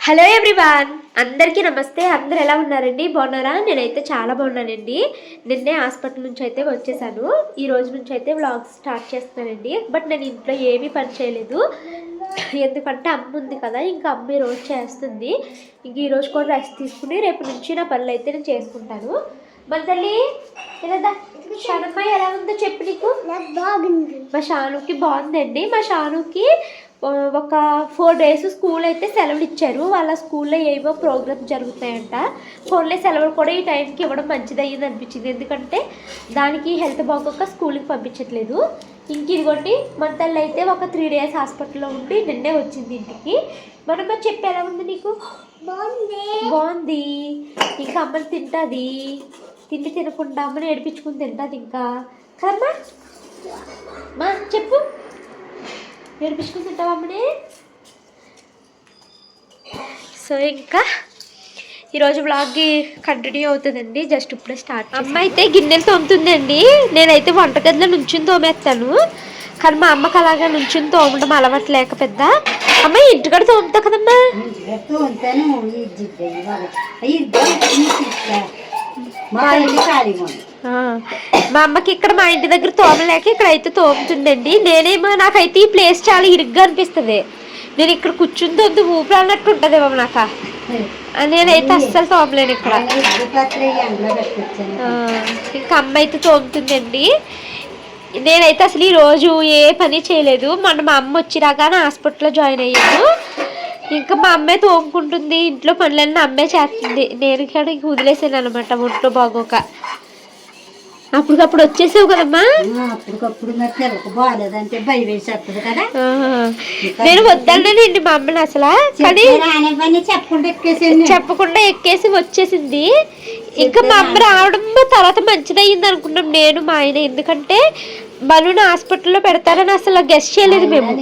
Hello everyone, అందరికీ నమస్తే. అందరు ఎలా ఉన్నారండి? బాగున్నారా? నేనైతే చాలా బాగున్నానండి. నిన్నే హాస్పిటల్ నుంచి అయితే వచ్చేసాను. ఈ రోజు నుంచి అయితే వ్లాగ్ స్టార్ట్ చేస్తున్నానండి. బట్ నేను ఇంట్లో ఏమీ పని చేయలేదు, ఎందుకంటే అమ్మ ఉంది కదా, ఇంకా అమ్మ రోజు చేస్తుంది. ఇంక ఈరోజు కూడా రెస్ట్ తీసుకుని రేపు నుంచి నా పనులు అయితే నేను చేసుకుంటాను. మన తల్లి ఎలా షానమ్మ ఎలా ఉందో చెప్పు. నీకు బాగుంది. మా షానుకి బాగుందండి. మా షానుకి ఒక 4 days స్కూల్ అయితే సెలవులు ఇచ్చారు. వాళ్ళ స్కూల్లో ఏవో ప్రోగ్రామ్స్ జరుగుతాయంట. ఫోన్లే సెలవులు కూడా ఈ టైంకి ఇవ్వడం మంచిది అయ్యింది అనిపించింది, ఎందుకంటే దానికి హెల్త్ బాగోక స్కూల్కి పంపించట్లేదు. ఇంక ఇదిగోండి మన తల్లి అయితే ఒక 3 days హాస్పిటల్లో ఉండి నిన్నే వచ్చింది ఇంటికి. మనమ్మ చెప్పి ఎలా ఉంది నీకు? బాగుంది. ఇంకా అమ్మని తింటుంది, తిండి తినకుండా అమ్మని ఏడిపించుకుని తింటుంది ఇంకా కదమ్మా. మా చెప్పు, ఏడిపించుకుని తింటావా అమ్మని? సో ఇంకా ఈరోజు వ్లాగ్కి కంటిన్యూ అవుతుందండి. జస్ట్ ఇప్పుడే స్టార్ట్. అమ్మ అయితే గిన్నెలు తోముతుందండి, నేనైతే వంటగదిలో నుంచుని తోమేస్తాను. కానీ మా అమ్మకి అలాగా నుంచుని తోమడం అలవాటు లేక పెద్ద. అమ్మ ఇంటికాడ తోముతా కదమ్మా. మా అమ్మకి ఇక్కడ మా ఇంటి దగ్గర తోమలేక ఇక్కడ అయితే తోముతుందండి. నేనేమో నాకైతే ఈ ప్లేస్ చాలా ఇరుగ్గా అనిపిస్తుంది. నేను ఇక్కడ కూర్చుని తోమితే ఊపిరి అన్నట్టు ఉంటుంది ఏమో నాకు. నేనైతే అస్సలు తోమలేను ఇక్కడ. ఇంకా అమ్మ అయితే తోముతుందండి. నేనైతే అసలు ఈరోజు ఏ పని చేయలేదు. మొన్న మా అమ్మ వచ్చిరాగానే హాస్పిటల్లో జాయిన్ అయ్యాను. ఇంకా మా అమ్మే తోముకుంటుంది, ఇంట్లో పనులన్నీ అమ్మే చేస్తుంది. నేను ఇక్కడ ఇంక వదిలేసాను అనమాట ఒంట్లో బాగోక. అప్పటికప్పుడు వచ్చేసావు కదమ్మా. నేను వద్దన్నానండి మా అమ్మని అసలు, కానీ చెప్పకుండా ఎక్కేసి వచ్చేసింది. ఇంకా మా అమ్మ రావడం తర్వాత మంచిదయ్యింది అనుకున్నాం నేను మా ఆయన, ఎందుకంటే బలూన్ హాస్పిటల్లో పెడతారని అసలు గెస్ట్ చేయలేదు మేము.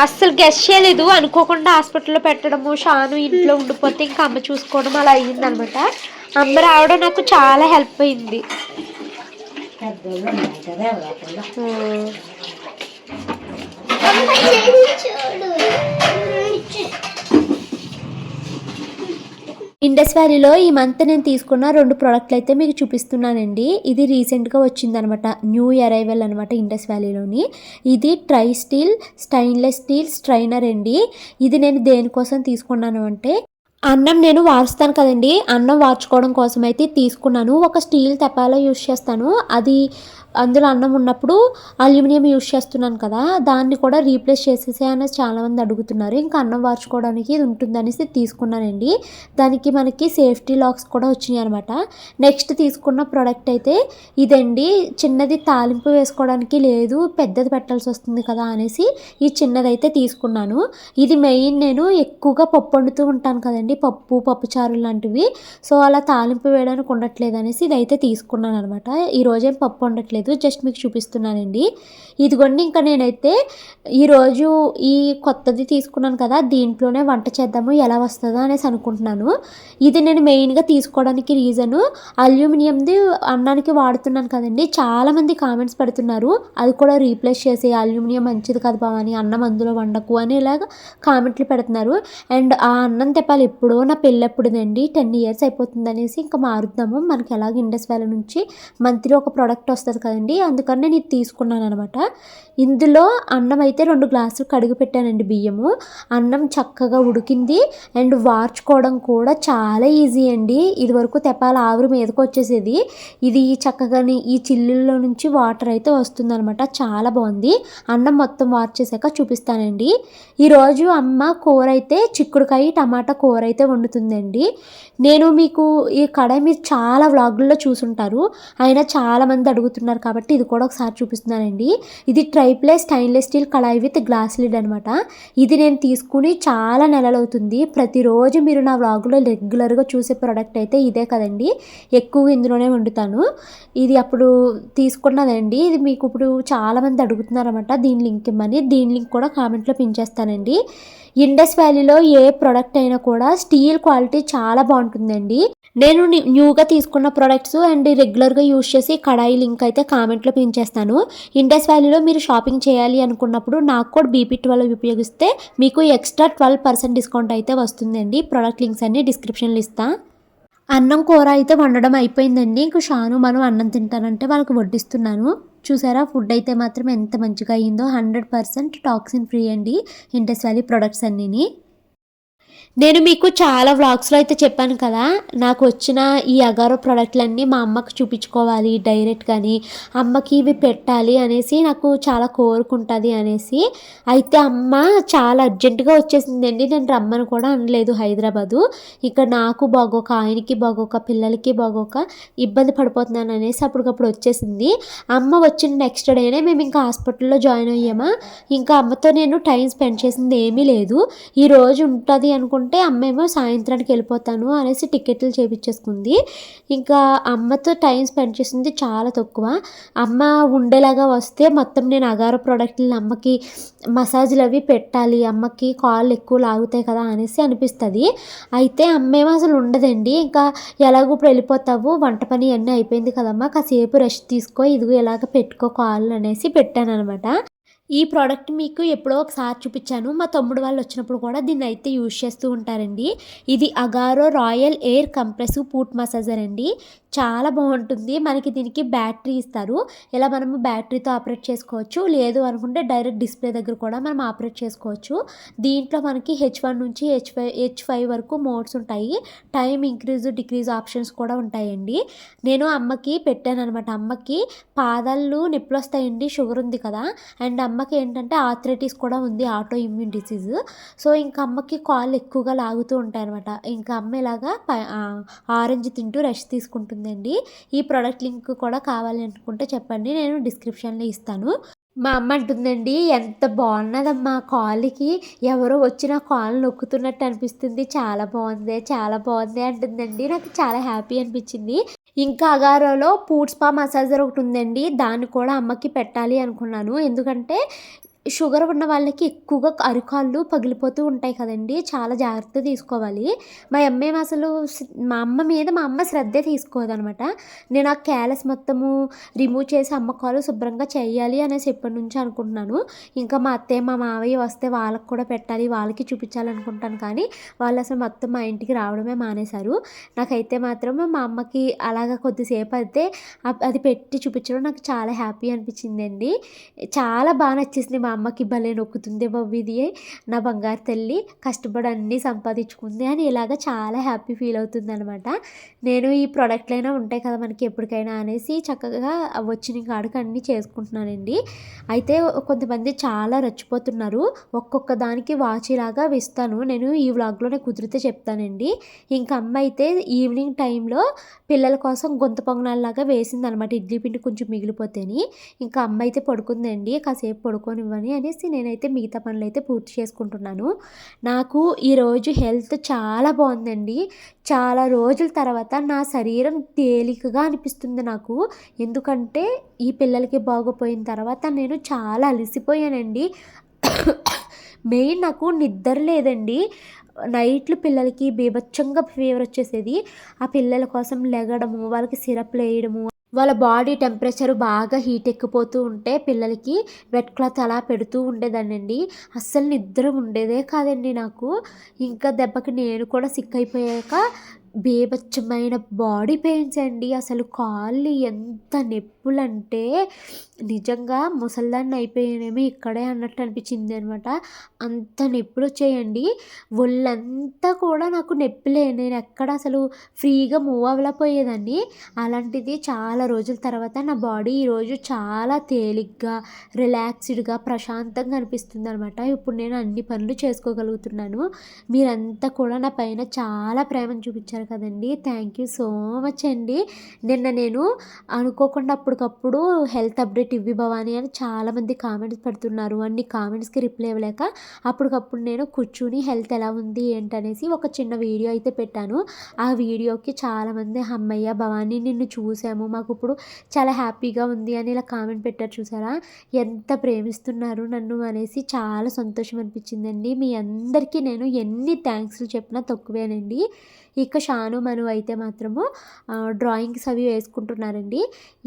అస్సలు గెస్ట్ చేయలేదు. అనుకోకుండా హాస్పిటల్లో పెట్టడము, షాను ఇంట్లో ఉండిపోతే ఇంకా అమ్మ చూసుకోవడం అలా అయ్యింది అనమాట. అమ్మ రావడం నాకు చాలా హెల్ప్ అయింది. ఇండస్ వ్యాలీలో ఈ మంత్ నేను తీసుకున్న 2 ప్రోడక్ట్లు అయితే మీకు చూపిస్తున్నానండి. ఇది రీసెంట్గా వచ్చిందనమాట, న్యూ అరైవల్ అనమాట ఇండస్ వ్యాలీలోని. ఇది try steel stainless steel strainer అండి. ఇది నేను దేనికోసం తీసుకున్నాను అంటే, అన్నం నేను వారుస్తాను కదండి, అన్నం వార్చుకోవడం కోసం అయితే తీసుకున్నాను. ఒక స్టీల్ తెపాలో యూజ్ చేస్తాను, అది అందులో అన్నం ఉన్నప్పుడు అల్యూమినియం యూజ్ చేస్తున్నాను కదా, దాన్ని కూడా రీప్లేస్ చేసేసే అని చాలామంది అడుగుతున్నారు. ఇంకా అన్నం వార్చుకోవడానికి ఇది ఉంటుందనేసి తీసుకున్నానండి. దానికి మనకి సేఫ్టీ లాక్స్ కూడా వచ్చినాయి అనమాట. నెక్స్ట్ తీసుకున్న ప్రోడక్ట్ అయితే ఇదండి. చిన్నది తాలింపు వేసుకోవడానికి లేదు, పెద్దది పెట్టాల్సి వస్తుంది కదా అనేసి ఈ చిన్నదైతే తీసుకున్నాను. ఇది మెయిన్ నేను ఎక్కువగా పప్పు వండుతూ ఉంటాను కదండి, పప్పుచారు లాంటివి. సో అలా తాలింపు వేయడానికి ఉండట్లేదు అనేసి ఇదైతే తీసుకున్నాను అనమాట. ఈరోజేం పప్పు వండట్లేదు, జస్ట్ మీకు చూపిస్తున్నానండి. ఇదిగోండి. ఇంకా నేనైతే ఈరోజు ఈ కొత్తది తీసుకున్నాను కదా, దీంట్లోనే వంట చేద్దాము ఎలా వస్తుందో అనేసి అనుకుంటున్నాను. ఇది నేను మెయిన్గా తీసుకోవడానికి రీజను, అల్యూమినియంది అన్నానికి వాడుతున్నాను కదండి. చాలామంది కామెంట్స్ పెడుతున్నారు అది కూడా రీప్లేస్ చేసి, అల్యూమినియం మంచిది కదా బావని, అన్నం అందులో వండకు అని ఇలాగ కామెంట్లు పెడుతున్నారు. అండ్ ఆ అన్నం తెప్పాలి ఎప్పుడో నా పెళ్ళెప్పుడుదండి, 10 years అయిపోతుంది అనేసి ఇంకా మారుద్దాము. మనకి ఎలాగ ఇండస్ వ్యాలీ నుంచి మంత్లీ ఒక ప్రోడక్ట్ వస్తుంది కదండి, అందుకని నేను ఇది తీసుకున్నాను అనమాట. ఇందులో అన్నం అయితే 2 గ్లాసులు కడిగి పెట్టానండి బియ్యము. అన్నం చక్కగా ఉడికింది అండ్ వార్చుకోవడం కూడా చాలా ఈజీ అండి. ఇది వరకు తెపాల ఆవిరి మీదకి వచ్చేసేది, ఇది చక్కగాని ఈ చిల్లుల్లో నుంచి వాటర్ అయితే వస్తుందన్నమాట. చాలా బాగుంది. అన్నం మొత్తం వార్చేసాక చూపిస్తానండి. ఈరోజు అమ్మ కూర అయితే చిక్కుడుకాయ టమాటా కూర అయితే వండుతుందండి. నేను మీకు ఈ కడాయి మీరు చాలా వ్లాగుల్లో చూసుంటారు, అయినా చాలామంది అడుగుతున్నారు కాబట్టి ఇది కూడా ఒకసారి చూపిస్తున్నానండి. ఇది tri-ply stainless steel kadai with glass lid అనమాట. ఇది నేను తీసుకుని చాలా నెలలు అవుతుంది. ప్రతిరోజు మీరు నా వ్లాగులో రెగ్యులర్గా చూసే ప్రోడక్ట్ అయితే ఇదే కదండి, ఎక్కువగా ఇందులోనే వండుతాను. ఇది అప్పుడు తీసుకున్నదండి. ఇది మీకు ఇప్పుడు చాలామంది అడుగుతున్నారన్నమాట దీని లింక్ ఇమ్మని. దీని లింక్ కూడా కామెంట్లో పిన్ చేస్తానండి. ఇండస్ వ్యాలీలో ఏ ప్రోడక్ట్ అయినా కూడా స్టీల్ క్వాలిటీ చాలా బాగుంటుందండి. నేను న్యూగా తీసుకున్న ప్రొడక్ట్స్ అండ్ రెగ్యులర్గా యూజ్ చేసి కడాయి లింక్ అయితే కామెంట్లో పిన్ చేస్తాను. ఇండస్ వ్యాలీలో మీరు షాపింగ్ చేయాలి అనుకున్నప్పుడు నాకు కోడ్ BP12 ఉపయోగిస్తే మీకు ఎక్స్ట్రా 12% డిస్కౌంట్ అయితే వస్తుందండి. ప్రొడక్ట్ లింక్స్ అన్ని డిస్క్రిప్షన్లో ఇస్తా. అన్నం కూర అయితే వండడం అయిపోయిందండి. ఇంక షాను మనం అన్నం తింటానంటే వాళ్ళకి వడ్డిస్తున్నాను. చూసారా ఫుడ్ అయితే మాత్రం ఎంత మంచిగా అయ్యిందో. 100% టాక్సిన్ ఫ్రీ అండి ఇండస్ వ్యాలీ ప్రొడక్ట్స్ అన్నీని. నేను మీకు చాలా వ్లాగ్స్లో అయితే చెప్పాను కదా, నాకు వచ్చిన ఈ అగారో ప్రోడక్ట్లన్నీ మా అమ్మకి చూపించుకోవాలి డైరెక్ట్ కానీ, అమ్మకి ఇవి పెట్టాలి అనేసి నాకు చాలా కోరుకుంటుంది అనేసి. అయితే అమ్మ చాలా అర్జెంటుగా వచ్చేసిందండి. నేను రమ్మని కూడా అనలేదు హైదరాబాదు. ఇక్కడ నాకు బాగోక, ఆయనకి బాగోక, పిల్లలకి బాగోక ఇబ్బంది పడిపోతున్నాను అనేసి అప్పటికప్పుడు వచ్చేసింది. అమ్మ వచ్చిన నెక్స్ట్ డేనే మేము ఇంకా హాస్పిటల్లో జాయిన్ అయ్యామా. ఇంకా అమ్మతో నేను టైం స్పెండ్ చేసింది ఏమీ లేదు. ఈరోజు ఉంటుంది అనుకుంటే అమ్మేమో సాయంత్రానికి వెళ్ళిపోతాను అనేసి టికెట్లు చేయించేసుకుంది. ఇంకా అమ్మతో టైం స్పెండ్ చేసింది చాలా తక్కువ. అమ్మ ఉండేలాగా వస్తే మొత్తం నేను అగారో ప్రోడక్ట్లు అమ్మకి మసాజ్లు అవి పెట్టాలి, అమ్మకి కాళ్ళు ఎక్కువ లాగుతాయి కదా అనేసి అనిపిస్తుంది. అయితే అమ్మేమో అసలు ఉండదండి. ఇంకా ఎలాగో ఇప్పుడు వెళ్ళిపోతావు, వంట పని అన్నీ అయిపోయింది కదమ్మా, కాసేపు రెస్ట్ తీసుకో, ఇదిగో ఎలాగ పెట్టుకో కాళ్ళు అనేసి పెట్టాను అనమాట. ఈ ప్రోడక్ట్ మీకు ఎప్పుడో ఒకసారి చూపించాను. మా తమ్ముడు వాళ్ళు వచ్చినప్పుడు కూడా దీన్ని అయితే యూజ్ చేస్తూ ఉంటారండి. ఇది Agaro royal air compressive foot massager అండి. చాలా బాగుంటుంది. మనకి దీనికి బ్యాటరీ ఇస్తారు. ఇలా మనము బ్యాటరీతో ఆపరేట్ చేసుకోవచ్చు, లేదు అనుకుంటే డైరెక్ట్ డిస్ప్లే దగ్గర కూడా మనం ఆపరేట్ చేసుకోవచ్చు. దీంట్లో మనకి H1 నుంచి H5 వరకు మోడ్స్ ఉంటాయి. టైం ఇంక్రీజ్ డిక్రీజ్ ఆప్షన్స్ కూడా ఉంటాయండి. నేను అమ్మకి పెట్టాను అనమాట. అమ్మకి పాదాలు నొప్పులు వస్తాయండి, షుగర్ ఉంది కదా, అండ్ అమ్మకి ఏంటంటే ఆర్థరైటిస్ కూడా ఉంది, ఆటో ఇమ్యూన్ డిసీజ్. సో ఇంకా అమ్మకి కాళ్ళు ఎక్కువగా లాగుతూ ఉంటాయి అనమాట. ఇంకా అమ్మ ఇలాగా ఆరెంజ్ తింటూ రెస్ట్ తీసుకుంటుందండి. ఈ ప్రోడక్ట్ లింక్ కూడా కావాలి అనుకుంటే చెప్పండి, నేను డిస్క్రిప్షన్లో ఇస్తాను. మా అమ్మ అంటుందండి, ఎంత బాగున్నదమ్మా, కాలుకి ఎవరో వచ్చి నా కాలు నొక్కుతున్నట్టు అనిపిస్తుంది, చాలా బాగుంది చాలా బాగుంది అంటుందండి. నాకు చాలా హ్యాపీ అనిపించింది. ఇంకా అగారోలో ఫుట్ స్పా మసాజర్ ఒకటి ఉందండి. దాన్ని కూడా అమ్మకి పెట్టాలి అనుకున్నాను. ఎందుకంటే షుగర్ ఉన్న వాళ్ళకి ఎక్కువగా అరికాళ్ళు పగిలిపోతూ ఉంటాయి కదండి, చాలా జాగ్రత్త తీసుకోవాలి. మా అమ్మ అసలు మా అమ్మ మీద మా అమ్మ శ్రద్ధే తీసుకోదనమాట. నేను ఆ క్యాలస్ మొత్తము రిమూవ్ చేసి అమ్మ కాలు శుభ్రంగా చేయాలి అనేసి ఎప్పటి నుంచి అనుకుంటున్నాను. ఇంకా మా అత్తయ్య మా మావయ్య వస్తే వాళ్ళకి కూడా పెట్టాలి, వాళ్ళకి చూపించాలనుకుంటాను. కానీ వాళ్ళు అసలు మొత్తం మా ఇంటికి రావడమే మానేశారు. నాకైతే మాత్రం మా అమ్మకి అలాగ కొద్దిసేపు అయితే అది పెట్టి చూపించడం నాకు చాలా హ్యాపీ అనిపించిందండి. చాలా బాగా నచ్చేసింది. మా అమ్మకి భలే నొక్కుతుంది బాబు ఇది, నా బంగారు తల్లి కష్టపడి అన్నీ సంపాదించుకుంది అని ఇలాగ చాలా హ్యాపీ ఫీల్ అవుతుంది అనమాట. నేను ఈ ప్రోడక్ట్లైనా ఉంటాయి కదా మనకి ఎప్పటికైనా అనేసి చక్కగా వచ్చిన కాడికి అన్నీ చేసుకుంటున్నానండి. అయితే కొంతమంది చాలా రచ్చిపోతున్నారు. ఒక్కొక్క దానికి వాచ్ ఇలాగా వేస్తాను నేను, ఈ వ్లాగ్లోనే కుదిరితే చెప్తానండి. ఇంకా అమ్మ అయితే ఈవినింగ్ టైంలో పిల్లల కోసం గొంతు పొంగనాల్లాగా వేసింది అనమాట, ఇడ్లీ పిండి కొంచెం మిగిలిపోతేని. ఇంకా అమ్మ అయితే పడుకుందండి, కాసేపు పడుకోనివ్వని అనేసి నేనైతే మిగతా పనులు అయితే పూర్తి చేసుకుంటున్నాను. నాకు ఈరోజు హెల్త్ చాలా బాగుందండి. చాలా రోజుల తర్వాత నా శరీరం తేలికగా అనిపిస్తుంది నాకు. ఎందుకంటే ఈ పిల్లలకి బాగోపోయిన తర్వాత నేను చాలా అలసిపోయానండి. మెయిన్ నాకు నిద్ర లేదండి. నైట్లు పిల్లలకి బీభత్సంగా ఫీవర్ వచ్చేసేది. ఆ పిల్లల కోసం లెగడము, వాళ్ళకి సిరప్లు వేయడము, వాళ్ళ బాడీ టెంపరేచర్ బాగా హీట్ ఎక్కిపోతూ ఉంటే పిల్లలకి వెట్ క్లాత్ అలా పెడుతూ ఉండేదానండి. అస్సలు నిద్ర ఉండేదే కాదండి నాకు. ఇంకా దెబ్బకి నేను కూడా సిక్ అయిపోయాక బీభత్సమైన బాడీ పెయిన్స్ అండి. అసలు కాళ్ళు ఎంత నొప్పులంటే నిజంగా ముసల్దాన్ని అయిపోయానేమో ఇక్కడే అన్నట్టు అనిపించింది అనమాట. అంత నొప్పులు వచ్చాయండి. ఒళ్ళంతా కూడా నాకు నొప్పులే, నేను ఎక్కడ అసలు ఫ్రీగా మూవ్ అవ్వలేకపోయేదాన్ని. అలాంటిది చాలా రోజుల తర్వాత నా బాడీ ఈరోజు చాలా తేలిగ్గా రిలాక్స్డ్గా ప్రశాంతంగా అనిపిస్తుంది అనమాట. ఇప్పుడు నేను అన్ని పనులు చేసుకోగలుగుతున్నాను. మీరంతా కూడా నా పైన చాలా ప్రేమను చూపించారు చేశారు కదండి. థ్యాంక్ యూ సో మచ్ అండి. నిన్న నేను అనుకోకుండా అప్పటికప్పుడు హెల్త్ అప్డేట్ ఇవ్వి భవాని అని చాలామంది కామెంట్స్ పెడుతున్నారు. అన్ని కామెంట్స్కి రిప్లై ఇవ్వలేక అప్పటికప్పుడు నేను కూర్చుని హెల్త్ ఎలా ఉంది ఏంటనేసి ఒక చిన్న వీడియో అయితే పెట్టాను. ఆ వీడియోకి చాలామంది హమ్మయ్య భవాని నిన్ను చూసాము, మాకు ఇప్పుడు చాలా హ్యాపీగా ఉంది అని ఇలా కామెంట్ పెట్టారు. చూసారా ఎంత ప్రేమిస్తున్నారు నన్ను అనేసి, చాలా సంతోషం అనిపించిందండి. మీ అందరికీ నేను ఎన్ని థ్యాంక్స్లు చెప్పినా తక్కువేనండి. ఇక షాను మను అయితే మాత్రము డ్రాయింగ్స్ అవి వేసుకుంటున్నారండి.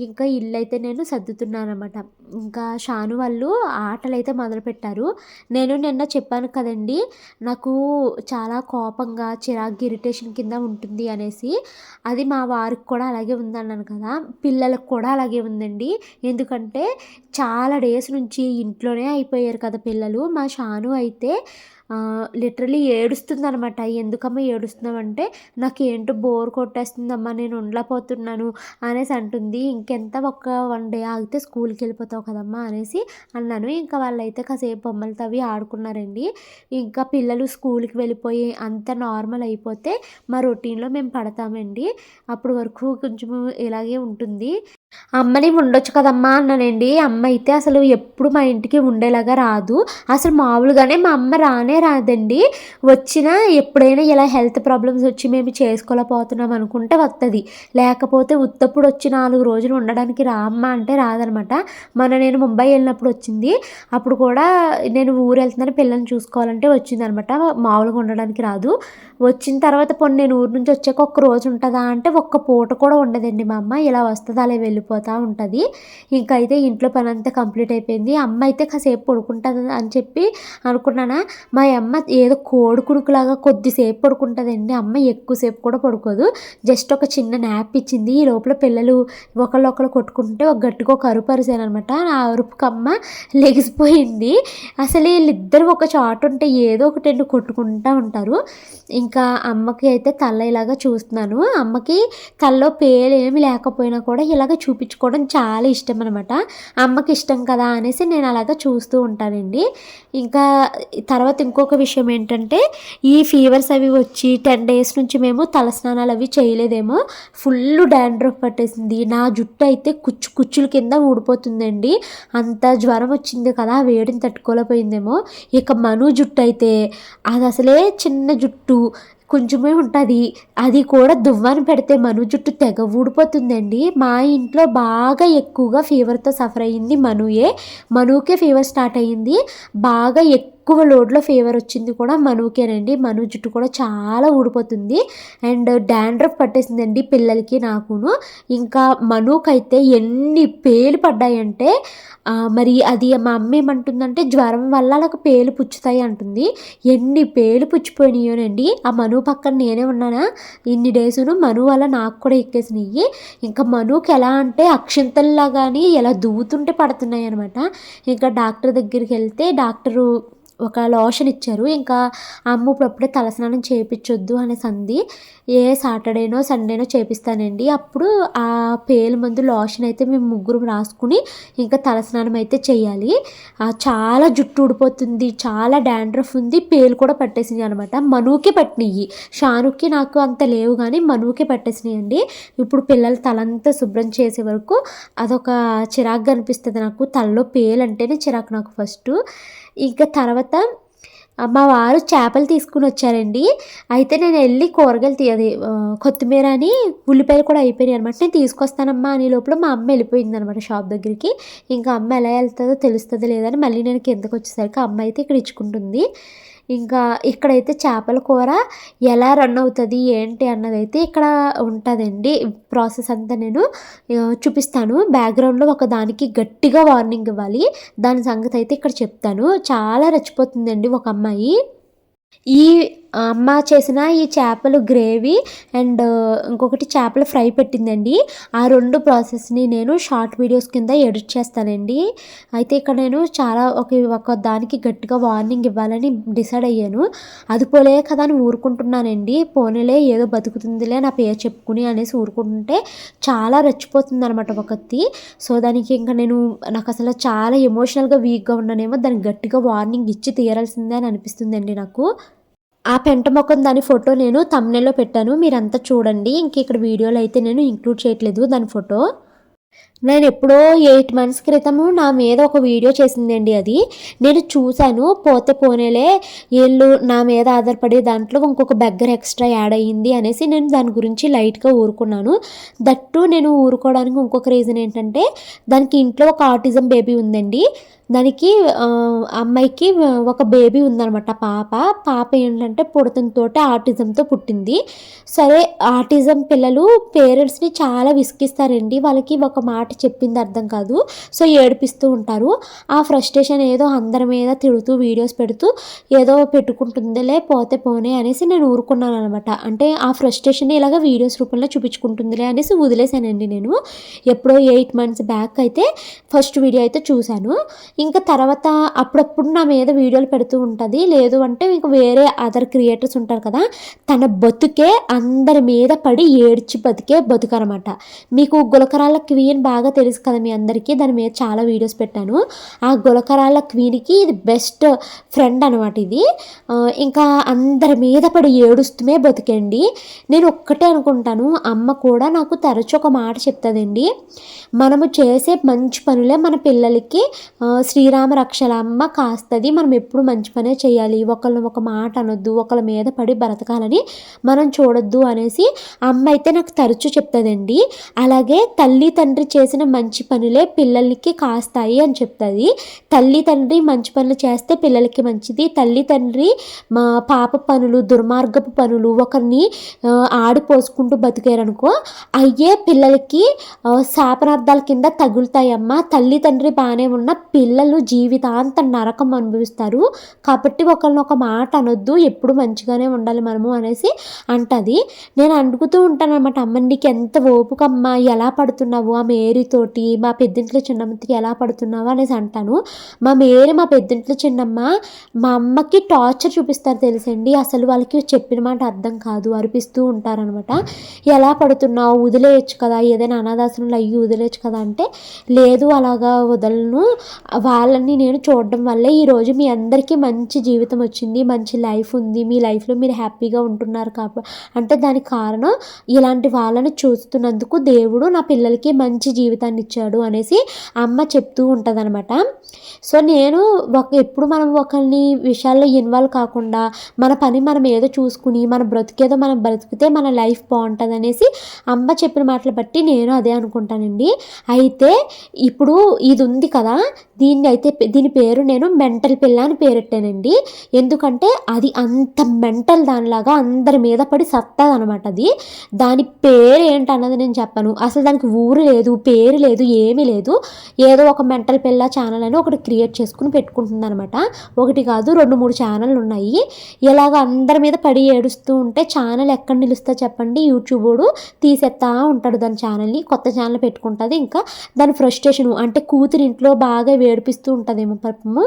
ఇంకా ఇల్లు అయితే నేను సర్దుతున్నాను అనమాట. ఇంకా షాను వాళ్ళు ఆటలు అయితే మొదలుపెట్టారు. నేను నిన్న చెప్పాను కదండి, నాకు చాలా కోపంగా చిరాకు ఇరిటేషన్ కింద ఉంటుంది అనేసి. అది మా వారికి కూడా అలాగే ఉందన్నాను కదా, పిల్లలకు కూడా అలాగే ఉందండి. ఎందుకంటే చాలా డేస్ నుంచి ఇంట్లోనే అయిపోయారు కదా పిల్లలు. మా షాను అయితే లిటరలీ ఏడుస్తుందనమాట. ఎందుకమ్మా ఏడుస్తున్నావంటే, నాకేంటో బోర్ కొట్టేస్తుందమ్మా, నేను ఉండలేకపోతున్నాను అనేసి అంటుంది. ఇంకెంత ఒక 1 డే ఆగితే స్కూల్కి వెళ్ళిపోతావు కదమ్మా అనేసి అన్నాను. ఇంకా వాళ్ళైతే కాసేపు బొమ్మలతో అవి ఆడుకున్నారండి. ఇంకా పిల్లలు స్కూల్కి వెళ్ళిపోయి అంత నార్మల్ అయిపోతే మా రొటీన్లో మేము పడతామండి. అప్పటి వరకు కొంచెము ఇలాగే ఉంటుంది. అమ్మని ఉండొచ్చు కదమ్మా అన్నానండి. అమ్మ అయితే అసలు ఎప్పుడు మా ఇంటికి ఉండేలాగా రాదు. అసలు మామూలుగానే మా అమ్మ రానే రాదండి. వచ్చినా ఎప్పుడైనా ఇలా హెల్త్ ప్రాబ్లమ్స్ వచ్చి మేము చేసుకోలేకపోతున్నాం అనుకుంటే వస్తుంది. లేకపోతే ఉత్తప్పుడు వచ్చి 4 రోజులు ఉండడానికి రా అమ్మ అంటే రాదనమాట. నేను ముంబై వెళ్ళినప్పుడు వచ్చింది. అప్పుడు కూడా నేను ఊరు వెళ్తున్నాను, పిల్లల్ని చూసుకోవాలంటే వచ్చిందనమాట. మామూలుగా ఉండడానికి రాదు. వచ్చిన తర్వాత నేను ఊరు నుంచి వచ్చాక ఒక్క రోజు ఉంటుందా అంటే ఒక్క పూట కూడా ఉండదండి. మా అమ్మ ఇలా వస్తుంది అలా వెళ్ళిపోతూ ఉంటుంది. ఇంకైతే ఇంట్లో పని అంతా కంప్లీట్ అయిపోయింది. అమ్మ అయితే కాసేపు పడుకుంటుంది అని చెప్పి అనుకున్నానా, మా అమ్మ ఏదో కోడి కుడుకులాగా కొద్దిసేపు పడుకుంటుందండి. అమ్మ ఎక్కువసేపు కూడా పడుకోదు. జస్ట్ ఒక చిన్న న్యాప్ ఇచ్చింది. ఈ లోపల పిల్లలు ఒకళ్ళు కొట్టుకుంటే గట్టిగా ఒక అరుపు అరిసాను అనమాట. ఆ అరుపుకి అమ్మ లెగిసిపోయింది. అసలు వీళ్ళిద్దరు ఒక చాటు ఉంటే ఏదో ఒకటి కొట్టుకుంటూ ఉంటారు. ఇంకా అమ్మకి అయితే తల ఇలాగా చూస్తున్నాను. అమ్మకి తలలో పేలు ఏమి లేకపోయినా కూడా ఇలాగ చూపించుకోవడం చాలా ఇష్టం అనమాట. అమ్మకి ఇష్టం కదా అనేసి నేను అలాగ చూస్తూ ఉంటానండి. ఇంకా తర్వాత ఇంకొక విషయం ఏంటంటే, ఈ ఫీవర్స్ అవి వచ్చి 10 days నుంచి మేము తలస్నానాలు అవి చేయలేదేమో, ఫుల్ డాండ్రఫ్ పట్టేసింది. నా జుట్టు అయితే కుచ్చుల కింద ఊడిపోతుందండి. అంత జ్వరం వచ్చింది కదా, వేడిని తట్టుకోలేకపోయిందేమో. ఇక మను జుట్టు అయితే అది అసలే చిన్న జుట్టు కొంచెమే ఉంటుంది. అది కూడా దువ్వాన పెడితే మను జుట్టు తెగ ఊడిపోతుందండి. మా ఇంట్లో బాగా ఎక్కువగా ఫీవర్తో సఫర్ అయ్యింది మనుకే ఫీవర్ స్టార్ట్ అయ్యింది. బాగా ఎక్కువ లోడ్లో ఫీవర్ వచ్చింది కూడా మనుకేనండి. మను జుట్టు కూడా చాలా ఊడిపోతుంది అండ్ డాండ్రఫ్ పట్టేసిందండి పిల్లలకి నాకును. ఇంకా మనుకైతే ఎన్ని పేలు పడ్డాయంటే, మరి అది మా అమ్మ ఏమంటుందంటే జ్వరం వల్ల అలా పేలు పుచ్చుతాయి అంటుంది. ఎన్ని పేలు పుచ్చిపోయినాయోనండి. ఆ మను పక్కన నేనే ఉన్నానా ఇన్ని డేసును. మను వల్ల నాకు కూడా ఎక్కేసినాయి. ఇంకా మనుకి ఎలా అంటే అక్షింతల్లా కానీ ఎలా దువ్వుతుంటే పడుతున్నాయి అనమాట. ఇంకా డాక్టర్ దగ్గరికి వెళ్తే డాక్టరు ఒక లోషన్ ఇచ్చారు. ఇంకా అమ్మ ఇప్పుడప్పుడే తలస్నానం చేయించొద్దు అనేసి అంది. సాటర్డేనో సండేనో చేపిస్తానండి. అప్పుడు ఆ పేలు మందు లోషన్ అయితే మేము ముగ్గురు రాసుకుని ఇంకా తలస్నానం అయితే చేయాలి. చాలా జుట్టు ఊడిపోతుంది, చాలా డాండ్రఫ్ ఉంది, పేలు కూడా పట్టేసినాయి అనమాట. మనుకే పట్టినాయి. షానుకి నాకు అంత లేవు కానీ మనుకే పట్టేసినాయి అండి. ఇప్పుడు పిల్లలు తలంతా శుభ్రం చేసే వరకు అదొక చిరాకుగా అనిపిస్తుంది నాకు. తలలో పేలు అంటేనే చిరాకు నాకు ఫస్ట్. ఇంకా తర్వాత మా వారు చేపలు తీసుకుని వచ్చారండి. అయితే నేను వెళ్ళి కూరగాయలు కొత్తిమీర అని ఉల్లిపాయలు కూడా అయిపోయినాయి అనమాట. నేను తీసుకొస్తానమ్మా అని లోపల మా అమ్మ వెళ్ళిపోయింది అనమాట షాప్ దగ్గరికి. ఇంకా అమ్మ ఎలా వెళ్తుందో తెలుస్తుందో లేదని మళ్ళీ నేను కిందకు వచ్చేసరికి అమ్మ అయితే ఇక్కడ ఇచ్చుకుంటుంది. ఇంకా ఇక్కడైతే చేపల కూర ఎలా రన్ అవుతుంది ఏంటి అన్నదైతే ఇక్కడ ఉంటుందండి. ప్రాసెస్ అంతా నేను చూపిస్తాను. బ్యాక్గ్రౌండ్లో ఒక దానికి గట్టిగా వార్నింగ్ ఇవ్వాలి. దాని సంగతి అయితే ఇక్కడ చెప్తాను. చాలా రెచ్చిపోతుందండి ఒక అమ్మాయి. ఈ అమ్మ చేసిన ఈ చేపలు గ్రేవీ అండ్ ఇంకొకటి చేపల ఫ్రై పెట్టిందండి. ఆ 2 ప్రాసెస్ని నేను షార్ట్ వీడియోస్ కింద ఎడిట్ చేస్తానండి. అయితే ఇక్కడ నేను చాలా ఒక దానికి గట్టిగా వార్నింగ్ ఇవ్వాలని డిసైడ్ అయ్యాను. అది పోలే కదా అని ఊరుకుంటున్నానండి. పోనీలే ఏదో బతుకుతుందిలే నా పేరు చెప్పుకుని అనేసి ఊరుకుంటుంటే చాలా రెచ్చిపోతుంది అనమాట ఒకటి. సో దానికి ఇంకా నాకు అసలు చాలా ఎమోషనల్గా వీక్గా ఉన్నానేమో, దానికి గట్టిగా వార్నింగ్ ఇచ్చి తీరాల్సిందే అని అనిపిస్తుందండి నాకు. ఆ పెంట మొఖం దాని ఫోటో నేను థంబ్‌నెయిల్‌లో పెట్టాను. మీరంతా చూడండి. ఇంక ఇక్కడ వీడియోలో అయితే నేను ఇంక్లూడ్ చేయట్లేదు దాని ఫోటో. నేనెప్పుడో 8 మంత్స్ క్రితము నా మీద ఒక వీడియో చేసిందండి అది. నేను చూసాను. పోతే పోనీలే ఈళ్ళు నా మీద ఆధారపడి దాంట్లో ఇంకొక బెగ్గర్ ఎక్స్‌ట్రా యాడ్ అయ్యింది అనేసి నేను దాని గురించి లైట్‌గా ఊరుకున్నాను. దట్ టూ నేను ఊరుకోవడానికి ఇంకొక రీజన్ ఏంటంటే, దానికి ఇంట్లో ఒక ఆటిజం బేబీ ఉందండి. దానికి అమ్మాయికి ఒక బేబీ ఉందనమాట పాప. పాప ఏంటంటే పుడతంతోటే ఆటిజంతో పుట్టింది. సరే ఆటిజం పిల్లలు పేరెంట్స్‌ని చాలా విసిగిస్తారండి. వాళ్ళకి ఒక మాట చెప్పింది అర్థం కాదు. సో, ఏడిపిస్తూ ఉంటారు. ఆ ఫ్రస్ట్రేషన్ ఏదో అందరి మీద తిడుతూ వీడియోస్ పెడుతూ ఏదో పెట్టుకుంటుందిలే పోతే పోనీ అనేసి నేను ఊరుకున్నాననమాట. అంటే ఆ ఫ్రస్ట్రేషన్‌ని ఇలాగ వీడియోస్ రూపంలో చూపించుకుంటుందిలే అనేసి వదిలేసానండి నేను. ఎప్పుడో 8 మంత్స్ బ్యాక్ అయితే ఫస్ట్ వీడియో అయితే చూసాను. ఇంకా తర్వాత అప్పుడప్పుడు నా మీద వీడియోలు పెడుతూ ఉంటది. లేదు అంటే ఇంక వేరే అదర్ క్రియేటర్స్ ఉంటారు కదా! తన బతుకే అందరి మీద పడి ఏడ్చి బతికే బతుకనమాట. మీకు గులకరాళ్ళ క్వీన్ బాగా తెలుసు కదా మీ అందరికీ. దాని మీద చాలా వీడియోస్ పెట్టాను. ఆ గులకరాళ్ళ క్వీన్‌కి ఇది బెస్ట్ ఫ్రెండ్ అనమాట ఇది. ఇంకా అందరి మీద పడి ఏడుస్తూనే బతికండి. నేను ఒక్కటే అనుకుంటాను, అమ్మ కూడా నాకు తరచు ఒక మాట చెప్తదండి. మనము చేసే మంచి పనులే మన పిల్లలకి శ్రీరామ రక్షలమ్మ కాస్తది. మనం ఎప్పుడు మంచి పనే చేయాలి. ఒకళ్ళని ఒక మాట అనొద్దు. ఒకళ్ళ మీద పడి బ్రతకాలని మనం చూడొద్దు అనేసి అమ్మ అయితే నాకు తరచు చెప్తదండి. అలాగే తల్లి తండ్రి చేసిన మంచి పనులే పిల్లలకి కాస్తాయి అని చెప్తది. తల్లి తండ్రి మంచి పనులు చేస్తే పిల్లలకి మంచిది. తల్లి తండ్రి మా పాప పనులు దుర్మార్గపు పనులు ఒకరిని ఆడిపోసుకుంటూ బతికారనుకో అయ్యే పిల్లలకి శాపనార్థాల కింద తగులుతాయమ్మా. తల్లి తండ్రి బాగానే ఉన్న పిల్లలు జీవితాంతం నరకం అనుభవిస్తారు. కాబట్టి ఒకళ్ళని ఒక మాట అనొద్దు. ఎప్పుడు మంచిగానే ఉండాలి మనము అనేసి అంటది. నేను అడుగుతూ ఉంటానన్నమాట, అమ్మ నీకు ఎంత ఓపికమ్మా, ఎలా పడుతున్నావు ఆ మేరీతోటి, మా పెద్దింట్లో చిన్నమ్మకి ఎలా పడుతున్నావు అనేసి అంటాను. మా మేరీ మా పెద్దింట్లో చిన్నమ్మ మా అమ్మకి టార్చర్ చూపిస్తారు తెలుసండి. అసలు వాళ్ళకి చెప్పిన మాట అర్థం కాదు, అరిపిస్తూ ఉంటారనమాట. ఎలా పడుతున్నావు, వదిలేయచ్చు కదా, ఏదైనా అనాథాశ్రమంలో అయ్యి వదిలేయచ్చు కదా అంటే, లేదు అలాగా వదలను, వాళ్ళని నేను చూడడం వల్లే ఈరోజు మీ అందరికీ మంచి జీవితం వచ్చింది, మంచి లైఫ్ ఉంది, మీ లైఫ్లో మీరు హ్యాపీగా ఉంటున్నారు అంటే దానికి కారణం ఇలాంటి వాళ్ళని చూస్తున్నందుకు దేవుడు నా పిల్లలకి మంచి జీవితాన్ని ఇచ్చాడు అనేసి అమ్మ చెప్తూ ఉంటుందన్నమాట. సో నేను ఎప్పుడు మనం ఒకరిని విషయాల్లో ఇన్వాల్వ్ కాకుండా మన పని మనం ఏదో చూసుకుని మన బ్రతికేదో మనం బ్రతికితే మన లైఫ్ బాగుంటుంది అనేసి అమ్మ చెప్పిన మాటలు బట్టి నేను అదే అనుకుంటానండి. అయితే ఇప్పుడు ఇది ఉంది కదా, దీని పేరు నేను మెంటల్ పిల్ల అని పేరెట్టానండి. ఎందుకంటే అది అంత మెంటల్ దానిలాగా అందరి మీద పడి సత్తదనమాట. అది దాని పేరు ఏంటన్నది నేను చెప్పను. అసలు దానికి ఊరు లేదు, పేరు లేదు, ఏమీ లేదు. ఏదో ఒక మెంటల్ పిల్ల ఛానల్ అని ఒకటి క్రియేట్ చేసుకుని పెట్టుకుంటుంది అనమాట. ఒకటి కాదు 2-3 ఛానళ్ళు ఉన్నాయి. ఇలాగ అందరి మీద పడి ఏడుస్తూ ఉంటే ఛానల్ ఎక్కడ నిలుస్తా చెప్పండి. యూట్యూబోడు తీసేస్తా ఉంటాడు దాని ఛానల్ని, కొత్త ఛానల్ పెట్టుకుంటుంది. ఇంకా దాని ఫ్రస్ట్రేషను అంటే కూతురు ఇంట్లో బాగా ఏడిపిస్తూ ఉంటుందేమో పాపము.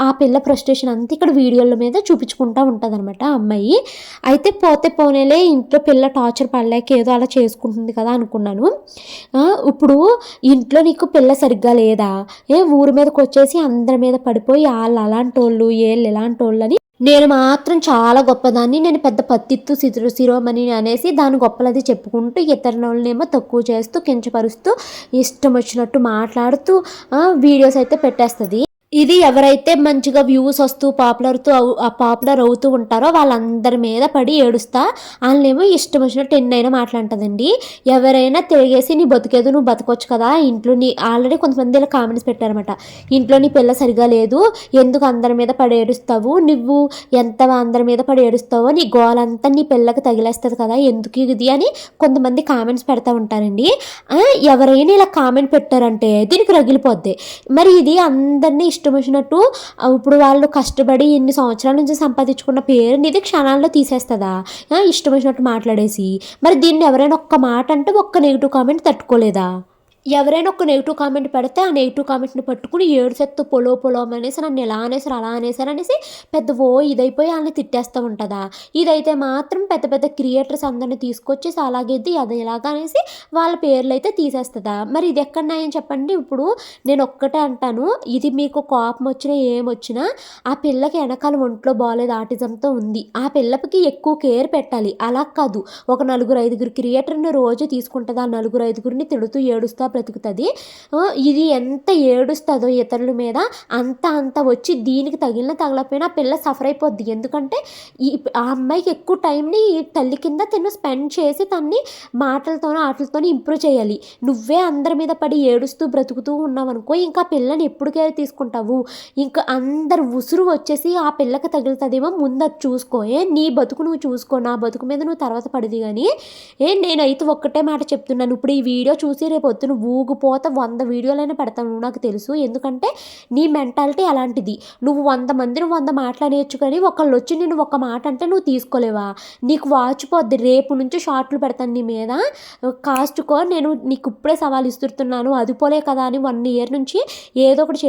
ఆ పిల్ల ఫ్రస్ట్రేషన్ అంతా ఇక్కడ వీడియోల మీద చూపించుకుంటూ ఉంటుంది అనమాట అమ్మాయి. అయితే పోతే పోనేలే ఇంట్లో పిల్ల టార్చర్ పడలేక ఏదో అలా చేసుకుంటుంది కదా అనుకున్నాను. ఇప్పుడు ఇంట్లో నీకు పిల్ల సరిగ్గా లేదా, ఊరి మీదకి వచ్చేసి అందరి మీద పడిపోయి వాళ్ళు అలాంటి వాళ్ళు వీళ్ళు ఇలాంటి వాళ్ళు అని నేను మాత్రం చాలా గొప్పదాన్ని, నేను పెద్ద పత్తిత్తు శిరోమణి అనేసి దాని గొప్పలది చెప్పుకుంటూ ఇతరులనేమో తక్కువ చేస్తూ కించపరుస్తూ ఇష్టం వచ్చినట్టు మాట్లాడుతూ వీడియోస్ అయితే పెట్టేస్తుంది. ఇది ఎవరైతే మంచిగా వ్యూస్ వస్తూ పాపులర్ అవుతూ ఉంటారో వాళ్ళందరి మీద పడి ఏడుస్తా వాళ్ళేమో ఇష్టం వచ్చినట్టు ఎన్నైనా మాట్లాడుతుందండి. ఎవరైనా తిరిగేసి నీ బతికేదు, నువ్వు బతకొచ్చు కదా, ఇంట్లో నీ ఆల్రెడీ కొంతమంది ఇలా కామెంట్స్ పెట్టారనమాట. ఇంట్లో నీ పిల్ల సరిగా లేదు, ఎందుకు అందరి మీద పడి ఏడుస్తావు, నువ్వు ఎంత అందరి మీద పడి ఏడుస్తావో నీ గోలంతా నీ పిల్లకి తగిలేస్తుంది కదా, ఎందుకు ఇది అని కొంతమంది కామెంట్స్ పెడతా ఉంటారండి. ఎవరైనా ఇలా కామెంట్ పెట్టారంటే దీనికి రగిలిపోద్ది. మరి ఇది అందరినీ ఇష్టం వచ్చినట్టు ఇప్పుడు వాళ్ళు కష్టపడి ఇన్ని సంవత్సరాల నుంచి సంపాదించుకున్న పేరుని ఇది క్షణాల్లో తీసేస్తుందా ఇష్టం వచ్చినట్టు మాట్లాడేసి? మరి దీన్ని ఎవరైనా ఒక్క మాట అంటే ఒక్క నెగిటివ్ కామెంట్ తట్టుకోలేదా? ఎవరైనా ఒక నెగిటివ్ కామెంట్ పెడితే ఆ నెగిటివ్ కామెంట్ని పట్టుకుని ఏడుసేత్తు పొలం అనేసి నన్ను ఎలా అనేసారు అలా అనేసారు అనేసి పెద్ద ఇదైపోయి వాళ్ళని తిట్టేస్తూ ఉంటుందా. ఇదైతే మాత్రం పెద్ద పెద్ద క్రియేటర్స్ అందరిని తీసుకొచ్చేసి అలాగేది అది ఇలాగా అనేసి వాళ్ళ పేర్లు అయితే తీసేస్తుందా. మరి ఇది ఎక్కడ న్యాయం చెప్పండి. ఇప్పుడు నేను ఒక్కటే అంటాను, ఇది మీకు కోపం వచ్చినా ఏమొచ్చినా ఆ పిల్లకి వెనకాల ఒంట్లో బాగాలేదు, ఆటిజంతో ఉంది, ఆ పిల్లకి ఎక్కువ కేర్ పెట్టాలి. అలా కాదు ఒక 4-5 క్రియేటర్ని రోజు తీసుకుంటుంది, ఆ 4-5 తిడుతూ ఏడుస్తూ బ్రతుకుతుంది. ఇది ఎంత ఏడుస్తుందో ఇతరుల మీద అంత వచ్చి దీనికి తగలకపోయినా పిల్ల సఫర్ అయిపోద్ది. ఎందుకంటే ఆ అమ్మాయికి ఎక్కువ టైంని తల్లి కింద తను స్పెండ్ చేసి తన్ని మాటలతోనో ఆటలతోనో ఇంప్రూవ్ చేయాలి. నువ్వే అందరి మీద పడి ఏడుస్తూ బ్రతుకుతూ ఉన్నావు అనుకో, ఇంకా పిల్లని ఎప్పుడు కేర్ తీసుకుంటావు. ఇంకా అందరు ఉసురు వచ్చేసి ఆ పిల్లకి తగులుతుందేమో, ముందు అది చూసుకో. నీ బతుకు నువ్వు చూసుకో, నా బతుకు మీద నువ్వు తర్వాత పడిది. కానీ నేనైతే ఒక్కటే మాట చెప్తున్నాను, ఇప్పుడు ఈ వీడియో చూసి రేపు పొద్దున ఊగిపోతా 100 వీడియోలైనా పెడతాను నాకు తెలుసు. ఎందుకంటే నీ మెంటాలిటీ అలాంటిది. నువ్వు 100 మందిని 100 మాటలు అనేయచ్చు, కానీ ఒకళ్ళు వచ్చి నేను ఒక మాట అంటే నువ్వు తీసుకోలేవా, నీకు వాచిపోద్ది. రేపు నుంచి షార్ట్లు పెడతాను నీ మీద, కాస్ట్కో నేను నీకు ఇప్పుడే సవాల్ ఇస్తున్నాను. అది పోలే కదా అని 1 ఇయర్ నుంచి ఏదో ఒకటి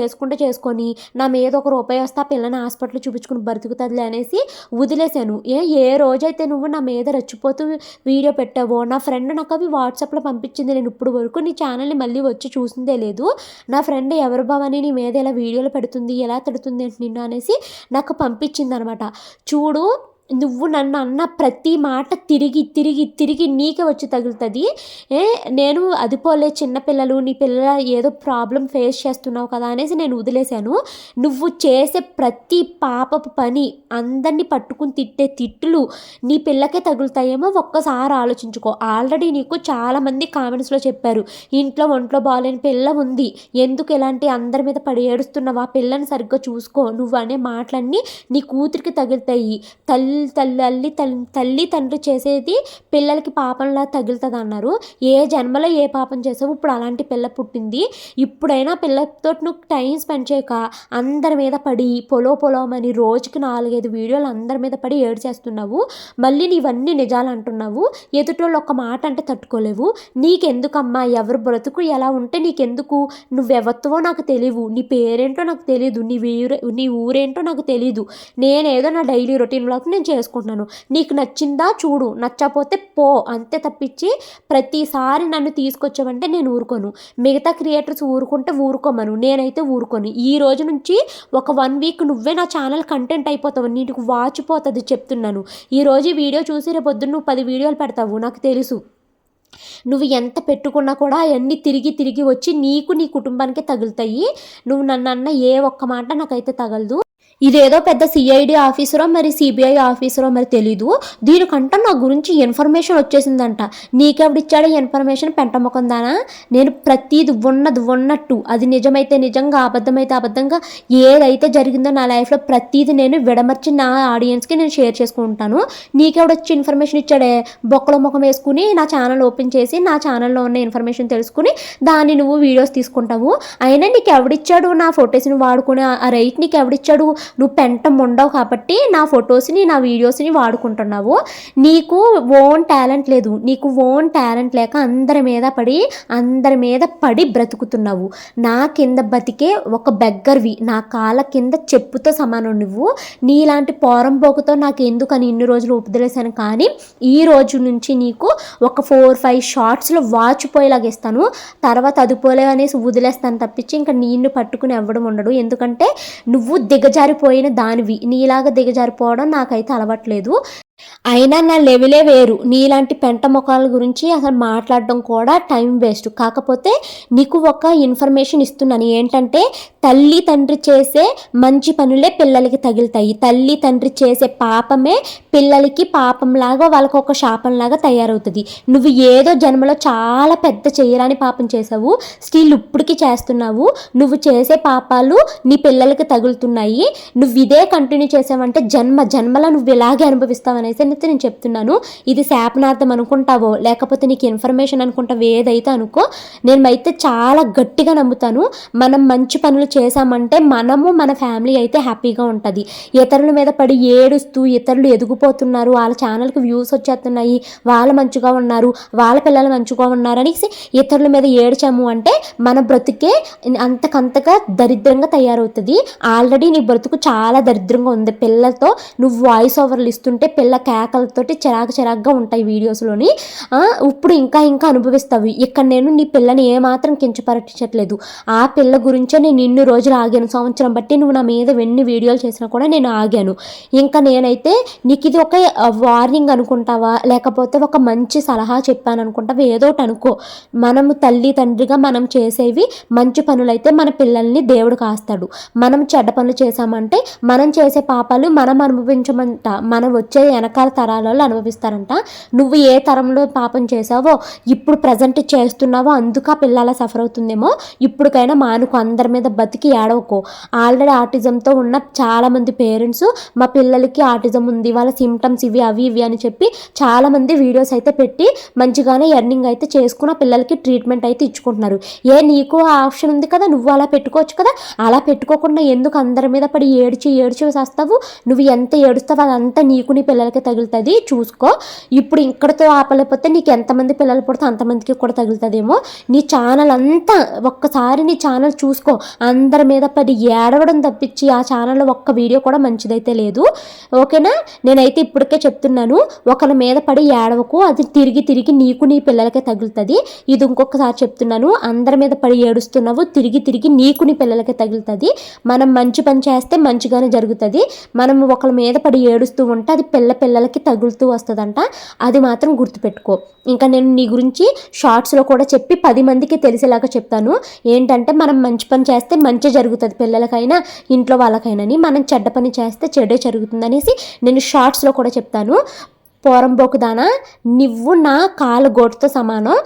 చేసుకొని నా మీద ₹1 వస్తే ఆ పిల్లని హాస్పిటల్ చూపించుకుని బ్రతుకుతుందిలే అనేసి వదిలేశాను. ఏ రోజైతే నువ్వు నా మీద రెచ్చిపోతూ వీడియో పెట్టావో, నా ఫ్రెండ్ నాకు అవి వాట్సాప్లో పంపించింది, నేను ఇప్పుడు వరకు నీ ఛానల్ని మళ్ళీ వచ్చి చూసిందే లేదు. నా ఫ్రెండ్ ఎవరు భవాని నీ మీద ఇలా వీడియోలు పెడుతుంది, ఎలా తిడుతుంది అంటే నిన్ను అనేసి నాకు పంపించింది అనమాట. చూడు, నువ్వు నన్ను అన్న ప్రతి మాట తిరిగి నీకే వచ్చి తగులుతుంది. నేను అది పోలే చిన్నపిల్లలు, నీ పిల్లల ఏదో ప్రాబ్లం ఫేస్ చేస్తున్నావు కదా అనేసి నేను వదిలేశాను. నువ్వు చేసే ప్రతి పాపపు పని, అందరినీ పట్టుకుని తిట్టే తిట్టులు నీ పిల్లకే తగులుతాయేమో ఒక్కసారి ఆలోచించుకో. ఆల్రెడీ నీకు చాలామంది కామెంట్స్లో చెప్పారు, ఇంట్లో ఒంట్లో బాగాలేని పిల్ల ఉంది, ఎందుకు ఇలాంటి అందరి మీద పడి ఏడుస్తున్నావు, ఆ పిల్లని సరిగ్గా చూసుకో, నువ్వు అనే మాటలన్నీ నీ కూతురికి తగులుతాయి. తల్లి తండ్రి చేసేది పిల్లలకి పాపంలా తగులుతుంది అన్నారు. ఏ జన్మలో ఏ పాపం చేసావు, ఇప్పుడు అలాంటి పిల్ల పుట్టింది. ఇప్పుడైనా పిల్లతో నువ్వు టైం స్పెండ్ చేయక అందరి మీద పడి పొలమని రోజుకి 4-5 వీడియోలు అందరి మీద పడి ఏడు చేస్తున్నావు. మళ్ళీ నీవన్నీ నిజాలు అంటున్నావు. ఎదుటోళ్ళు ఒక మాట అంటే తట్టుకోలేవు. నీకెందుకమ్మా, ఎవరు బ్రతుకు ఎలా ఉంటే నీకెందుకు, నువ్వెవత్తువో నాకు తెలియవు, నీ పేరేంటో నాకు తెలీదు, నీ ఊరేంటో నాకు తెలీదు. నేనేదో నా డైలీ రొటీన్ బ్లాగ్ నేను చేసుకుంటున్నాను. నీకు నచ్చిందా చూడు, నచ్చపోతే పో, అంతే తప్పించి ప్రతిసారి నన్ను తీసుకొచ్చావంటే నేను ఊరుకోను. మిగతా క్రియేటర్స్ ఊరుకుంటే ఊరుకోమను, నేనైతే ఊరుకోను. ఈ రోజు నుంచి ఒక 1 వీక్ నువ్వే నా ఛానల్ కంటెంట్ అయిపోతావు, నీకు వాచిపోతుంది చెప్తున్నాను. ఈరోజు వీడియో చూసి రేపు పొద్దున్న నువ్వు 10 వీడియోలు పెడతావు నాకు తెలుసు. నువ్వు ఎంత పెట్టుకున్నా కూడా అవన్నీ తిరిగి వచ్చి నీకు నీ కుటుంబానికే తగులుతాయి. నువ్వు నన్ను అన్న ఏ ఒక్క మాట నాకైతే తగలదు. ఇదేదో పెద్ద సిఐడి ఆఫీసరో మరి సిబిఐ ఆఫీసరో మరి తెలీదు, దీనికంట నా గురించి ఇన్ఫర్మేషన్ వచ్చేసిందంట. నీకెవడిచ్చాడో ఇన్ఫర్మేషన్ పెంటముఖందానా? నేను ప్రతిది ఉన్నట్టు, అది నిజమైతే నిజంగా, అబద్ధమైతే అబద్ధంగా, ఏదైతే జరిగిందో నా లైఫ్లో ప్రతిది నేను విడమర్చి నా ఆడియన్స్కి నేను షేర్ చేసుకుంటాను. నీకెవడొచ్చి ఇన్ఫర్మేషన్ ఇచ్చాడే? బొక్కలో ముఖం వేసుకుని నా ఛానల్ ఓపెన్ చేసి నా ఛానల్లో ఉన్న ఇన్ఫర్మేషన్ తెలుసుకుని దాన్ని నువ్వు వీడియోస్ తీసుకుంటావు. అయినా నీకు ఎవడిచ్చాడు నా ఫొటోస్ని వాడుకునే ఆ రైట్? నీకు ఎవడిచ్చాడు? నువ్వు పెంటం ఉండవు కాబట్టి నా ఫొటోస్ని నా వీడియోస్ని వాడుకుంటున్నావు. నీకు ఓన్ టాలెంట్ లేదు. నీకు ఓన్ టాలెంట్ లేక అందరి మీద పడి బ్రతుకుతున్నావు. నా కింద బతికే ఒక బెగ్గర్వి, నా కాళ్ళ కింద చెప్పుతో సమానం నువ్వు. నీలాంటి పోరంపోకుతో నాకు ఎందుకని ఇన్ని రోజులు ఉపదిలేశాను. కానీ ఈ రోజు నుంచి నీకు ఒక 4-5 షార్ట్స్లో వాచిపోయేలాగా ఇస్తాను. తర్వాత అదిపోలే అనేసి వదిలేస్తాను తప్పించి ఇంకా నిన్ను పట్టుకుని ఎవ్వడం ఉండడు. ఎందుకంటే నువ్వు దిగజారిపోయిన దానివి, నీలాగా దిగజారిపోవడం నాకైతే అలవాట్లేదు. అయినా నా లెవెలే వేరు. నీలాంటి పెంట ముఖాల గురించి అసలు మాట్లాడడం కూడా టైం వేస్ట్. కాకపోతే నీకు ఒక ఇన్ఫర్మేషన్ ఇస్తున్నాను, ఏంటంటే తల్లి తండ్రి చేసే మంచి పనులే పిల్లలకి తగులుతాయి. తల్లి తండ్రి చేసే పాపమే పిల్లలకి పాపంలాగా, వాళ్ళకు ఒక శాపంలాగా తయారవుతుంది. నువ్వు ఏదో జన్మలో చాలా పెద్ద చేయరాని పాపం చేసావు, స్టిల్ ఇప్పటికీ చేస్తున్నావు. నువ్వు చేసే పాపాలు నీ పిల్లలకి తగులుతున్నాయి. నువ్వు ఇదే కంటిన్యూ చేసావంటే జన్మలో నువ్వు ఇలాగే అనుభవిస్తావని నేను చెప్తున్నాను. ఇది శాపనార్థం అనుకుంటావో లేకపోతే నీకు ఇన్ఫర్మేషన్ అనుకుంటావో ఏదైతే అనుకో, నేను అయితే చాలా గట్టిగా నమ్ముతాను. మనం మంచి పనులు చేసామంటే మనము మన ఫ్యామిలీ అయితే హ్యాపీగా ఉంటుంది. ఇతరుల మీద పడి ఏడుస్తూ ఇతరులు ఎదిగిపోతున్నారు, వాళ్ళ ఛానల్కి వ్యూస్ వచ్చేస్తున్నాయి, వాళ్ళు మంచిగా ఉన్నారు, వాళ్ళ పిల్లలు మంచిగా ఉన్నారు అనేసి ఇతరుల మీద ఏడ్చాము అంటే మన బ్రతుకే అంతకంతగా దరిద్రంగా తయారవుతుంది. ఆల్రెడీ నీ బ్రతుకు చాలా దరిద్రంగా ఉంది. పిల్లలతో నువ్వు వాయిస్ ఓవర్లు ఇస్తుంటే పిల్ల కేకలతోటి చిరాకుగా ఉంటాయి వీడియోస్లోని. ఇప్పుడు ఇంకా అనుభవిస్తావు. ఇక్కడ నేను నీ పిల్లని ఏమాత్రం కించపరచట్లేదు. ఆ పిల్ల గురించే నేను ఇన్ని రోజులు ఆగాను. సంవత్సరం బట్టి నువ్వు నా మీద ఎన్ని వీడియోలు చేసినా కూడా నేను ఆగాను. ఇంకా నేనైతే నీకు ఇది ఒక వార్నింగ్ అనుకుంటావా, లేకపోతే ఒక మంచి సలహా చెప్పాను అనుకుంటావా, ఏదో ఒకటి అనుకో. మనము తల్లి తండ్రిగా మనం చేసేవి మంచి పనులైతే మన పిల్లల్ని దేవుడు కాస్తాడు. మనం చెడ్డ పనులు చేశామంటే మనం చేసే పాపాలు మనం అనుభవించమంట, మనం వచ్చే వెనకాల తరాలలో అనుభవిస్తారంట. నువ్వు ఏ తరంలో పాపం చేసావో ఇప్పుడు ప్రజెంట్ చేస్తున్నావో అందుకు ఆ పిల్లల సఫర్ అవుతుందేమో. ఇప్పటికైనా మానుకో, అందరి మీద బతికి ఏడవకో. ఆల్రెడీ ఆటిజంతో ఉన్న చాలామంది పేరెంట్స్ మా పిల్లలకి ఆటిజం ఉంది, వాళ్ళ సిమ్టమ్స్ ఇవి అవి ఇవి అని చెప్పి చాలామంది వీడియోస్ అయితే పెట్టి మంచిగానే ఎర్నింగ్ అయితే చేసుకుని ఆ పిల్లలకి ట్రీట్మెంట్ అయితే ఇచ్చుకుంటున్నారు. నీకు ఆ ఆప్షన్ ఉంది కదా, నువ్వు అలా పెట్టుకోవచ్చు కదా. అలా పెట్టుకోకుండా ఎందుకు అందరి మీద పడి ఏడ్చి వస్తావు? నువ్వు ఎంత ఏడుస్తావు అదంతా నీకు నీ పిల్లలకి తగులుతుంది, చూసుకో. ఇప్పుడు ఇక్కడితో ఆపలేకపోతే నీకు ఎంతమంది పిల్లలు పుడితే అంతమందికి కూడా తగులుతుందేమో. నీ ఛానల్ అంతా ఒక్కసారి నీ ఛానల్ చూసుకో. అందరి మీద పడి ఏడవడం తప్పించి ఆ ఛానల్లో ఒక్క వీడియో కూడా మంచిదైతే లేదు, ఓకేనా? నేనైతే ఇప్పటికే చెప్తున్నాను, ఒకరి మీద పడి ఏడవకు, అది తిరిగి నీకు నీ పిల్లలకే తగులుతుంది. ఇది ఇంకొకసారి చెప్తున్నాను, అందరి మీద పడి ఏడుస్తున్నావు, తిరిగి నీకు నీ పిల్లలకే తగులుతుంది. మనం మంచి పని చేస్తే మంచిగానే జరుగుతుంది. మనం ఒకరి మీద పడి ఏడుస్తూ ఉంటే అది పిల్లలకి తగులుతూ వస్తుందంట. అది మాత్రం గుర్తుపెట్టుకో. ఇంకా నేను నీ గురించి షార్ట్స్లో కూడా చెప్పి 10 మందికి తెలిసేలాగా చెప్తాను. ఏంటంటే మనం మంచి పని చేస్తే మంచి జరుగుతుంది పిల్లలకైనా ఇంట్లో వాళ్ళకైనా, మనం చెడ్డ పని చేస్తే చెడ్డే జరుగుతుంది అనేసి నేను షార్ట్స్లో కూడా చెప్తాను. పోరంబోకుదానా, నువ్వు నా కాలు గోటుతో సమానం.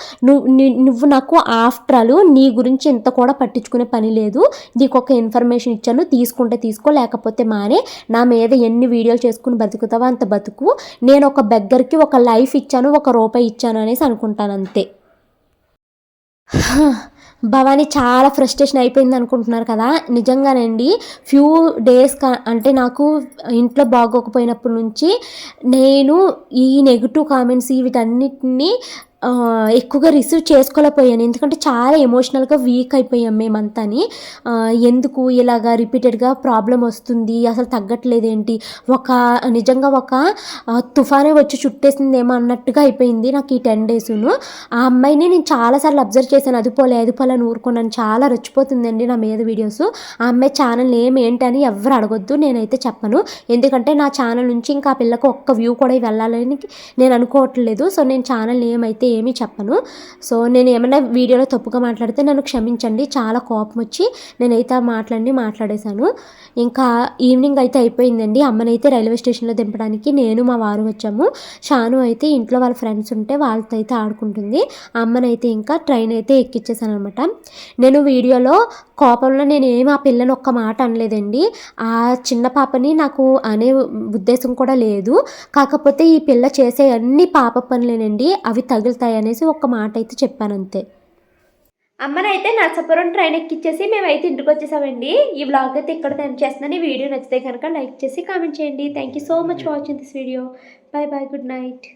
నువ్వు నాకు ఆఫ్టర్ ఆల్ నీ గురించి ఇంత కూడా పట్టించుకునే పని లేదు. నీకు ఒక ఇన్ఫర్మేషన్ ఇచ్చాను, తీసుకుంటే తీసుకో, లేకపోతే మానే. నా మీద ఎన్ని వీడియోలు చేసుకుని బతుకుతావో అంత బతుకు. నేను ఒక బెగ్గర్కి ఒక లైఫ్ ఇచ్చాను, 1 రూపాయి ఇచ్చాను అనేసి అనుకుంటాను అంతే. భవానీ చాలా ఫ్రస్ట్రేషన్ అయిపోయింది అనుకుంటున్నారు కదా. నిజంగానండి, ఫ్యూ డేస్ అంటే నాకు ఇంట్లో బాగోకపోయినప్పటి నుంచి నేను ఈ నెగిటివ్ కామెంట్స్ వీటన్నిటిని ఎక్కువగా రిసీవ్ చేసుకోలేకపోయాను. ఎందుకంటే చాలా ఎమోషనల్గా వీక్ అయిపోయాం మేమంతాని. ఎందుకు ఇలాగా రిపీటెడ్గా ప్రాబ్లం వస్తుంది, అసలు తగ్గట్లేదేంటి, నిజంగా ఒక తుఫానే వచ్చి చుట్టేసిందేమో అన్నట్టుగా అయిపోయింది నాకు ఈ 10 డేసును. ఆ అమ్మాయిని నేను చాలాసార్లు అబ్జర్వ్ చేశాను, అదిపోలే అని ఊరుకున్నాను. చాలా రచ్చిపోతుందండి నా మీద వీడియోస్. ఆ అమ్మాయి ఛానల్ ఏంటి అని ఎవరు అడగొద్దు, నేనైతే చెప్పను. ఎందుకంటే నా ఛానల్ నుంచి ఇంకా ఆ పిల్లకు ఒక్క వ్యూ కూడా వెళ్ళాలని నేను అనుకోవట్లేదు. సో నేను ఛానల్ నేమ్ అయితే ఏమీ చెప్పను. సో నేను ఏమైనా వీడియోలో తప్పుగా మాట్లాడితే నన్ను క్షమించండి. చాలా కోపం వచ్చి నేనైతే మాట్లాడేశాను. ఇంకా ఈవినింగ్ అయితే అయిపోయిందండి. అమ్మనైతే రైల్వే స్టేషన్లో దింపడానికి నేను మా వారు వచ్చాము. షాను అయితే ఇంట్లో వాళ్ళ ఫ్రెండ్స్ ఉంటే వాళ్ళతో అయితే ఆడుకుంటుంది. అమ్మనైతే ఇంకా ట్రైన్ అయితే ఎక్కిచ్చేసాను అనమాట. నేను వీడియోలో కోపంలో నేను ఆ పిల్లని ఒక్క మాట అనలేదండి. ఆ చిన్న పాపని నాకు అనే ఉద్దేశం కూడా లేదు. కాకపోతే ఈ పిల్ల చేసే అన్ని పాప పనులేనండి, అవి తగులుతాయి అనేసి ఒక్క మాట అయితే చెప్పాను అంతే. అమ్మనైతే నర్సాపురం ట్రైన్ ఎక్కిచ్చేసి మేమైతే ఇంటికి వచ్చేసామండి. ఈ వ్లాగ్ అయితే ఇక్కడ ఎండ్ చేస్తున్నాను. ఈ వీడియో నచ్చితే కనుక లైక్ చేసి కామెంట్ చేయండి. Thank you so much watching this video. By good night.